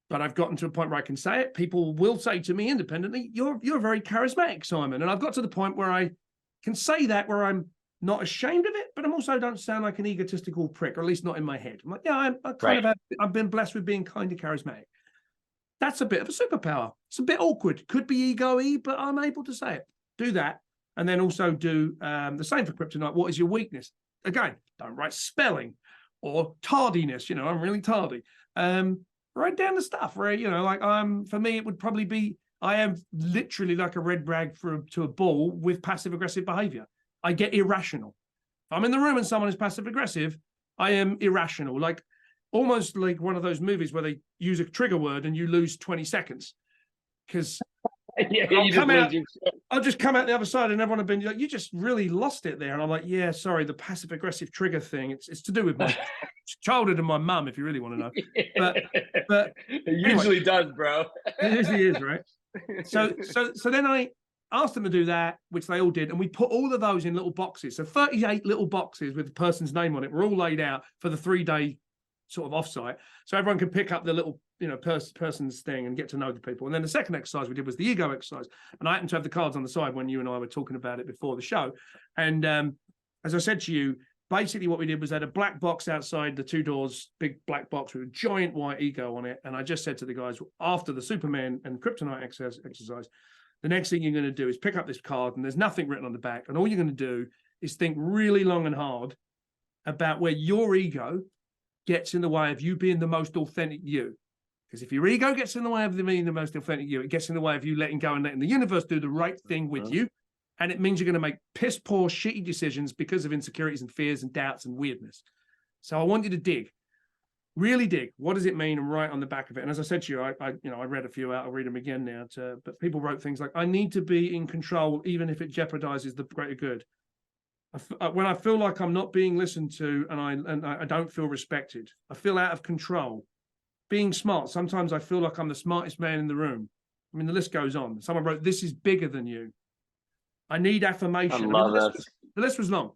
but I've gotten to a point where I can say it. People will say to me independently, "You're very charismatic, Simon." And I've got to the point where I can say that, where I'm not ashamed of it, but I'm also don't sound like an egotistical prick, or at least not in my head. I'm like, yeah, I've been blessed with being kind of charismatic. That's a bit of a superpower. It's a bit awkward. Could be ego-y, but I'm able to say it. Do that. And then also do the same for kryptonite. What is your weakness? Again, don't write spelling or tardiness. You know, I'm really tardy. Write down the stuff where, you know, like for me, it would probably be, I am literally like a red rag to a bull with passive aggressive behavior. I get irrational. If I'm in the room and someone is passive aggressive, I am irrational. Like almost like one of those movies where they use a trigger word and you lose 20 seconds. Because I'll just come out the other side and everyone will be like, you just really lost it there. And I'm like, yeah, sorry, the passive aggressive trigger thing. It's to do with my childhood and my mum, if you really want to know. But it usually does, bro. It usually is, right? So then I asked them to do that, which they all did, and we put all of those in little boxes. So 38 little boxes with the person's name on it were all laid out for the 3-day sort of offsite, so everyone can pick up the little, you know, person's thing and get to know the people. And then the second exercise we did was the ego exercise, and I happened to have the cards on the side when you and I were talking about it before the show. And as I said to you, basically what we did was had a black box outside the 2 doors, big black box with a giant white ego on it. And I just said to the guys, after the Superman and kryptonite exercise, the next thing you're going to do is pick up this card, and there's nothing written on the back, and all you're going to do is think really long and hard about where your ego gets in the way of you being the most authentic you. Because if your ego gets in the way of being the most authentic you, it gets in the way of you letting go and letting the universe do the right thing with you. And it means you're going to make piss poor, shitty decisions because of insecurities and fears and doubts and weirdness. So I want you to dig, really dig. What does it mean? And write on the back of it. And as I said to you, I read a few out. I'll read them again now. But people wrote things like, I need to be in control, even if it jeopardizes the greater good. When I feel like I'm not being listened to and I don't feel respected, I feel out of control. Being smart, sometimes I feel like I'm the smartest man in the room. I mean, the list goes on. Someone wrote, this is bigger than you. I need affirmation. I love that. The list was long.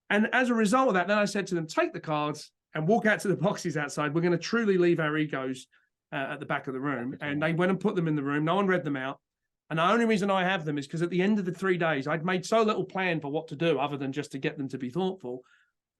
And as a result of that, then I said to them, take the cards and walk out to the boxes outside. We're going to truly leave our egos at the back of the room. And they went and put them in the room. No one read them out. And the only reason I have them is because at the end of the 3 days, I'd made so little plan for what to do other than just to get them to be thoughtful.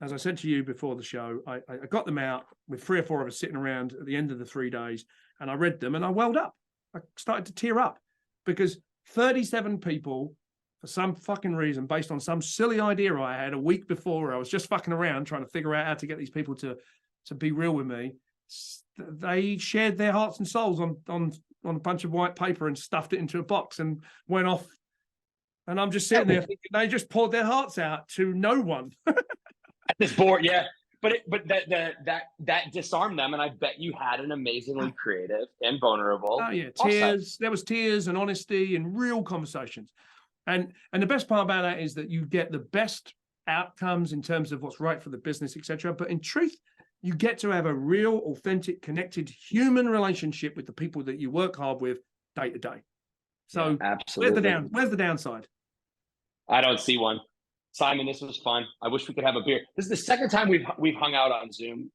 As I said to you before the show, I got them out with 3 or 4 of us sitting around at the end of the 3 days, and I read them and I welled up. I started to tear up because 37 people, for some fucking reason, based on some silly idea I had a week before, I was just fucking around trying to figure out how to get these people to be real with me. They shared their hearts and souls on a bunch of white paper and stuffed it into a box and went off. And I'm just sitting there thinking they just poured their hearts out to no one. At this board, yeah. But that disarmed them, and I bet you had an amazingly creative and vulnerable. Oh yeah, tears. There was tears and honesty and real conversations. And the best part about that is that you get the best outcomes in terms of what's right for the business, etc. But in truth, you get to have a real, authentic, connected human relationship with the people that you work hard with day to day. So yeah, absolutely. Where's the downside? I don't see one. Simon, this was fun. I wish we could have a beer. This is the second time we've hung out on Zoom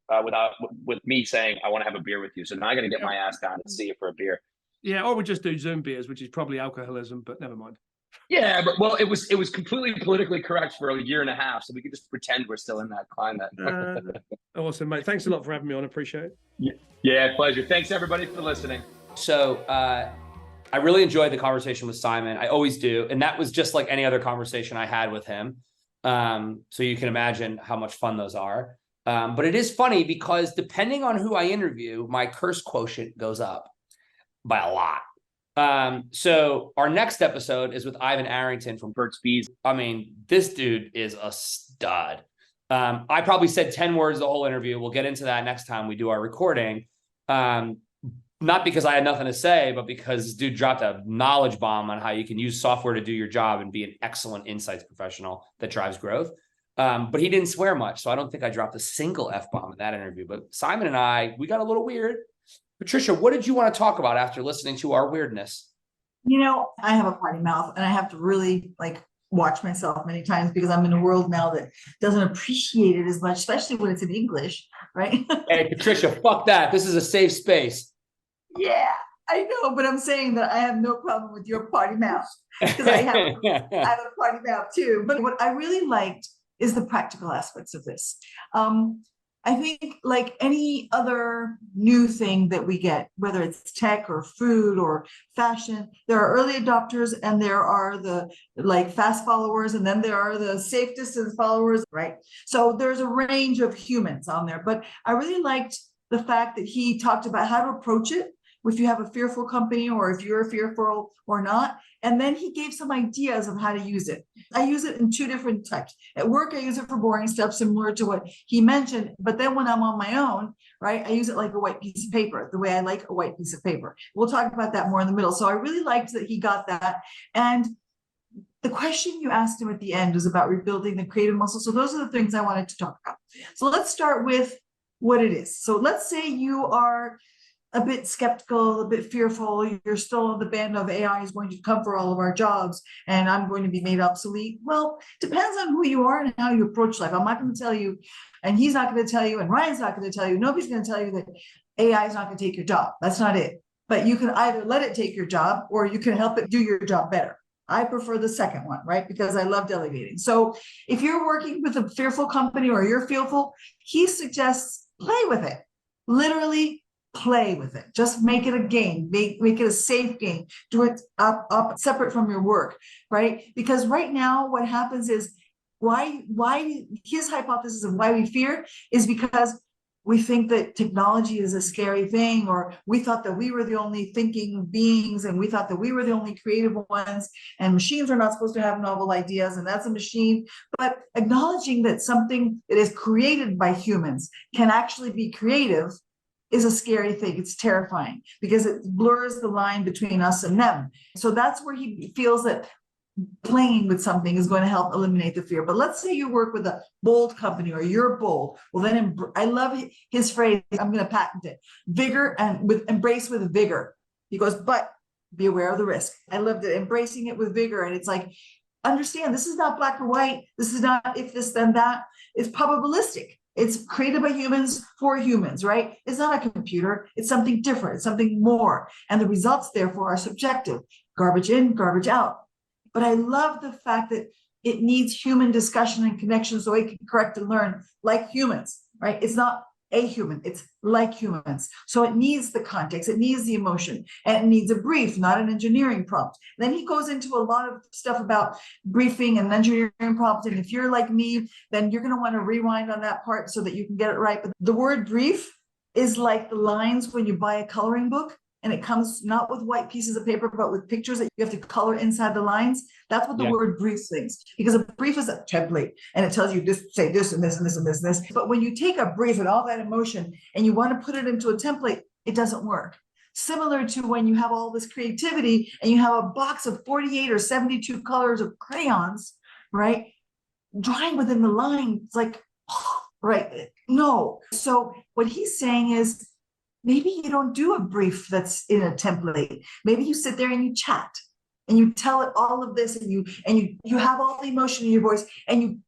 with me saying I want to have a beer with you. So now I got to get my ass down and see you for a beer. Yeah, or we just do Zoom beers, which is probably alcoholism, but never mind. Yeah, but well, it was completely politically correct for a year and a half, so we could just pretend we're still in that climate. Awesome, mate. Thanks a lot for having me on. Appreciate it. Yeah, pleasure. Thanks everybody for listening. So I really enjoyed the conversation with Simon. I always do, and that was just like any other conversation I had with him. So you can imagine how much fun those are. But it is funny because depending on who I interview, my curse quotient goes up by a lot. So our next episode is with Ivan Arrington from Berg. I mean, this dude is a stud. I probably said 10 words the whole interview. We'll get into that next time we do our recording. Not because I had nothing to say, but because this dude dropped a knowledge bomb on how you can use software to do your job and be an excellent insights professional that drives growth. But he didn't swear much, so I don't think I dropped a single F-bomb in that interview. But Simon and I, we got a little weird. Patricia, what did you want to talk about after listening to our weirdness? I have a potty mouth and I have to really watch myself many times because I'm in a world now that doesn't appreciate it as much, especially when it's in English, right? Hey, Patricia, fuck that. This is a safe space. Yeah, I know, but I'm saying that I have no problem with your potty mouth because I have a potty mouth too. But what I really liked is the practical aspects of this. I think like any other new thing that we get, whether it's tech or food or fashion, there are early adopters and there are the fast followers, and then there are the safe distance followers, right? So there's a range of humans on there, but I really liked the fact that he talked about how to approach it if you have a fearful company or if you're fearful or not. And then he gave some ideas of how to use it. I use it in two different types. At work, I use it for boring stuff similar to what he mentioned. But then when I'm on my own, right, I use it like a white piece of paper, the way I like a white piece of paper. We'll talk about that more in the middle. So I really liked that he got that. And the question you asked him at the end was about rebuilding the creative muscle. So those are the things I wanted to talk about. So let's start with what it is. So let's say you are a bit skeptical, a bit fearful, you're still on the band of AI is going to come for all of our jobs and I'm going to be made obsolete. Well, depends on who you are and how you approach life. I'm not going to tell you, and he's not going to tell you, and Ryan's not going to tell you, nobody's going to tell you that AI is not going to take your job. That's not it. But you can either let it take your job or you can help it do your job better. I prefer the second one, right? Because I love delegating. So if you're working with a fearful company or you're fearful, he suggests play with it. Literally play with it. Just make it a game. Make it a safe game. Do it up separate from your work, right? Because right now what happens is why his hypothesis of why we fear is because we think that technology is a scary thing, or we thought that we were the only thinking beings and we thought that we were the only creative ones, and machines are not supposed to have novel ideas, and that's a machine. But acknowledging that something that is created by humans can actually be creative is a scary thing. It's terrifying because it blurs the line between us and them. So that's where he feels that playing with something is going to help eliminate the fear. But let's say you work with a bold company or you're bold. Well, then I love his phrase. I'm going to patent it. Vigor and embrace with vigor. He goes, but be aware of the risk. I loved it. Embracing it with vigor. And it's like, understand this is not black or white. This is not if this, then that. It's probabilistic. It's created by humans for humans, right? It's not a computer. It's something different. It's something more. And the results, therefore, are subjective. Garbage in, garbage out. But I love the fact that it needs human discussion and connection so it can correct and learn like humans, right? It's not a human, it's like humans. So it needs the context, it needs the emotion, and it needs a brief, not an engineering prompt. Then he goes into a lot of stuff about briefing and engineering prompts. And if you're like me, then you're going to want to rewind on that part so that you can get it right. But the word brief is like the lines when you buy a coloring book. And it comes not with white pieces of paper, but with pictures that you have to color inside the lines. That's what the word brief means. Because a brief is a template and it tells you this, say this and this and this and this and this. But when you take a brief and all that emotion and you want to put it into a template, it doesn't work. Similar to when you have all this creativity and you have a box of 48 or 72 colors of crayons, right? Drawing within the line, it's like, right? No. So what he's saying is, maybe you don't do a brief that's in a template. Maybe you sit there and you chat and you tell it all of this and you have all the emotion in your voice and you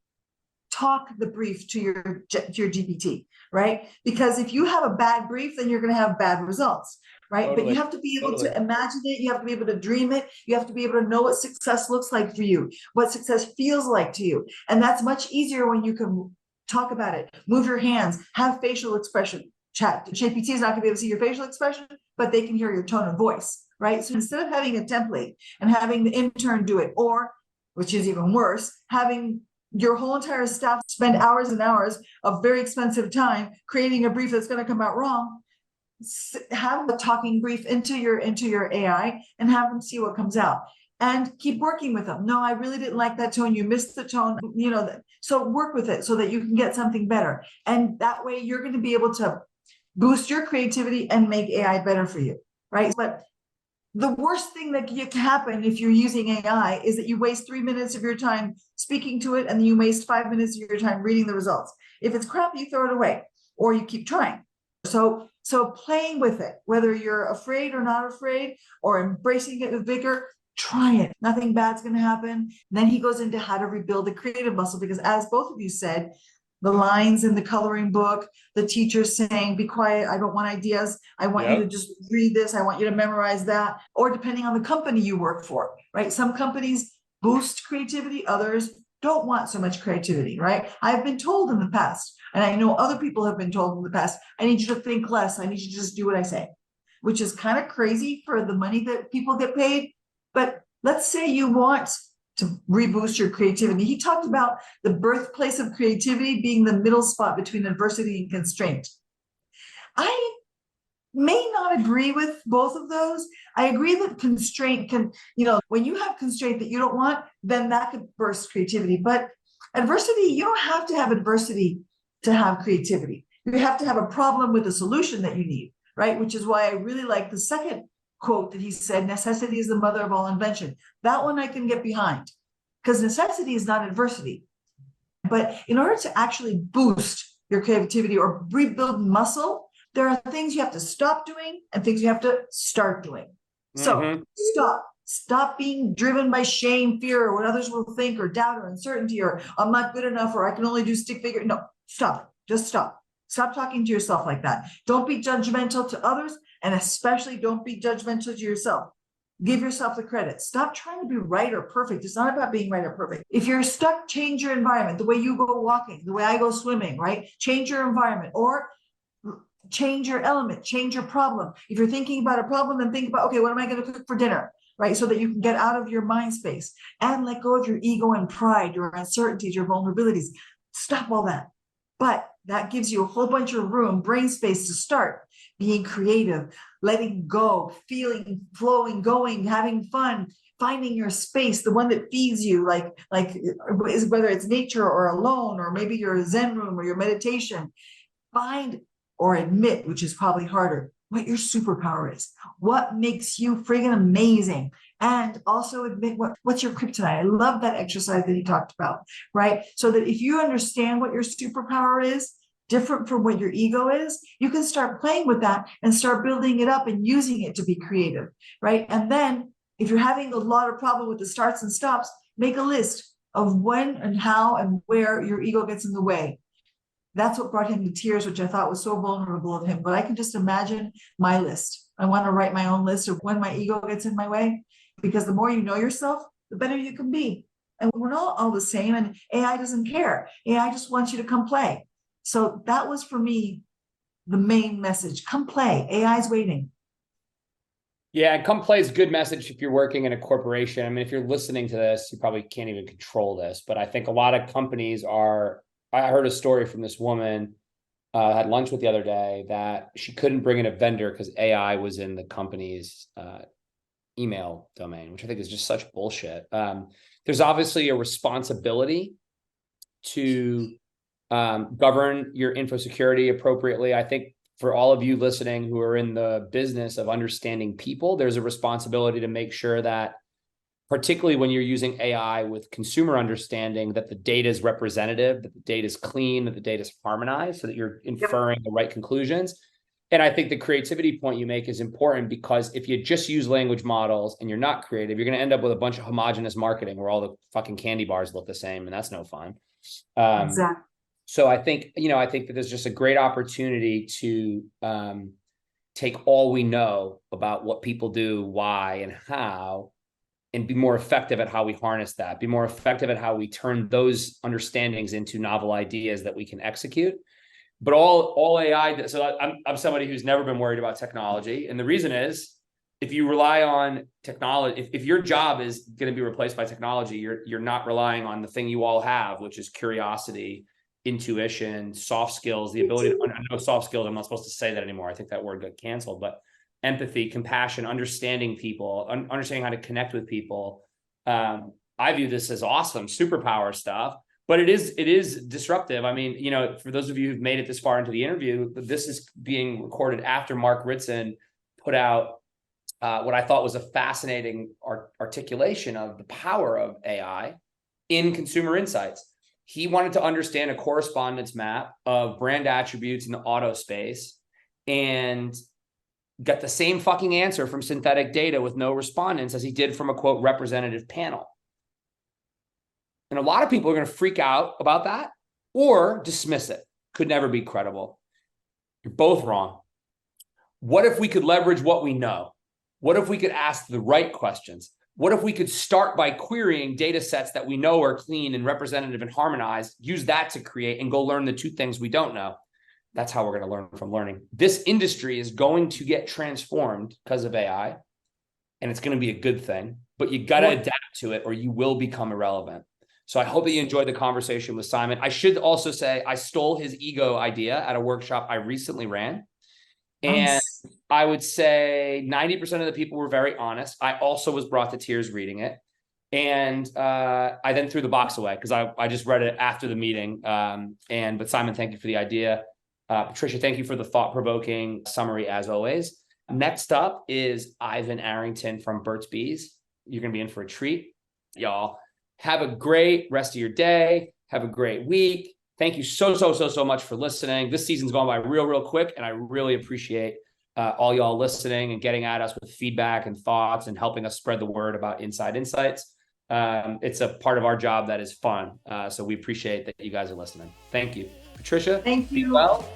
talk the brief to your GPT, right? Because if you have a bad brief, then you're going to have bad results, right? Totally. But you have to be able to imagine it. You have to be able to dream it. You have to be able to know what success looks like for you, what success feels like to you. And that's much easier when you can talk about it, move your hands, have facial expression. Chat. GPT is not going to be able to see your facial expression, but they can hear your tone of voice, right? So instead of having a template and having the intern do it, or, which is even worse, having your whole entire staff spend hours and hours of very expensive time creating a brief that's going to come out wrong, have a talking brief into your AI and have them see what comes out. And keep working with them. No, I really didn't like that tone. You missed the tone, so work with it so that you can get something better. And that way you're going to be able to boost your creativity and make AI better for you, right? But the worst thing that can happen if you're using AI is that you waste 3 minutes of your time speaking to it, and then you waste 5 minutes of your time reading the results. If it's crap, you throw it away, or you keep trying. So playing with it, whether you're afraid or not afraid, or embracing it with vigor, try it. Nothing bad's going to happen. And then he goes into how to rebuild the creative muscle, because as both of you said, the lines in the coloring book, the teacher saying, be quiet, I don't want ideas. I want you to just read this. I want you to memorize that. Or depending on the company you work for, right? Some companies boost creativity, others don't want so much creativity, right? I've been told in the past, and I know other people have been told in the past, I need you to think less. I need you to just do what I say, which is kind of crazy for the money that people get paid. But let's say you want to reboost your creativity. He talked about the birthplace of creativity being the middle spot between adversity and constraint. I may not agree with both of those. I agree that constraint can, when you have constraint that you don't want, then that could burst creativity. But adversity, you don't have to have adversity to have creativity. You have to have a problem with a solution that you need, right? Which is why I really like the second quote that he said, necessity is the mother of all invention. That one I can get behind, because necessity is not adversity. But in order to actually boost your creativity or rebuild muscle, there are things you have to stop doing and things you have to start doing. So stop being driven by shame, fear, or what others will think, or doubt, or uncertainty, or I'm not good enough, or I can only do stick figure. No, stop. Just stop. Stop talking to yourself like that. Don't be judgmental to others, and especially don't be judgmental to yourself. Give yourself the credit. Stop trying to be right or perfect. It's not about being right or perfect. If you're stuck, change your environment. The way you go walking, the way I go swimming, right? Change your environment, or change your element, change your problem. If you're thinking about a problem, then think about, okay, what am I going to cook for dinner? Right? So that you can get out of your mind space and let go of your ego and pride, your uncertainties, your vulnerabilities. Stop all that. But that gives you a whole bunch of room, brain space to start being creative, letting go, feeling, flowing, going, having fun, finding your space, the one that feeds you, like whether it's nature or alone, or maybe your Zen room or your meditation. Find or admit, which is probably harder, what your superpower is, what makes you friggin' amazing. And also admit what's your kryptonite. I love that exercise that he talked about, right? So that if you understand what your superpower is, different from what your ego is, you can start playing with that and start building it up and using it to be creative, right? And then if you're having a lot of problem with the starts and stops, make a list of when and how and where your ego gets in the way. That's what brought him to tears, which I thought was so vulnerable of him. But I can just imagine my list. I want to write my own list of when my ego gets in my way, because the more you know yourself, the better you can be. And we're not all the same, and AI doesn't care. AI just wants you to come play. So that was, for me, the main message. Come play. AI is waiting. Yeah, and come play is a good message if you're working in a corporation. I mean, if you're listening to this, you probably can't even control this. But I think a lot of companies are... I heard a story from this woman I had lunch with the other day, that she couldn't bring in a vendor because AI was in the company's email domain, which I think is just such bullshit. There's obviously a responsibility to govern your info security appropriately. I think for all of you listening who are in the business of understanding people, there's a responsibility to make sure that, particularly when you're using AI with consumer understanding, that the data is representative, that the data is clean, that the data is harmonized, so that you're inferring the right conclusions. And I think the creativity point you make is important, because if you just use language models and you're not creative, you're going to end up with a bunch of homogenous marketing where all the fucking candy bars look the same, and that's no fun. Exactly. So I think that there's just a great opportunity to take all we know about what people do, why, and how, and be more effective at how we harness that, be more effective at how we turn those understandings into novel ideas that we can execute. But all AI, so I'm somebody who's never been worried about technology. And the reason is, if you rely on technology, if your job is going to be replaced by technology, you're not relying on the thing you all have, which is curiosity, intuition, soft skills, the ability to, no soft skills, I'm not supposed to say that anymore. I think that word got canceled, but empathy, compassion, understanding people, understanding how to connect with people. I view this as awesome superpower stuff, but it is disruptive. I mean, for those of you who've made it this far into the interview, this is being recorded after Mark Ritson put out what I thought was a fascinating articulation of the power of AI in consumer insights. He wanted to understand a correspondence map of brand attributes in the auto space and got the same fucking answer from synthetic data with no respondents as he did from a quote representative panel. And a lot of people are going to freak out about that or dismiss it. Could never be credible. You're both wrong. What if we could leverage what we know? What if we could ask the right questions? What if we could start by querying data sets that we know are clean and representative and harmonized, use that to create and go learn the two things we don't know? That's how we're going to learn from learning. This industry is going to get transformed because of AI, and it's going to be a good thing, but you got to adapt to it or you will become irrelevant. So I hope that you enjoyed the conversation with Simon. I should also say I stole his ego idea at a workshop I recently ran. And I would say 90% of the people were very honest. I also was brought to tears reading it. And I then threw the box away because I just read it after the meeting. But Simon, thank you for the idea. Patricia, thank you for the thought-provoking summary as always. Next up is Ivan Arrington from Burt's Bees. You're going to be in for a treat, y'all. Have a great rest of your day. Have a great week. Thank you so much for listening. This season's gone by real quick, and I really appreciate all y'all listening and getting at us with feedback and thoughts and helping us spread the word about Inside Insights. It's a part of our job that is fun. So we appreciate that you guys are listening. Thank you. Patricia, Thank you. be well.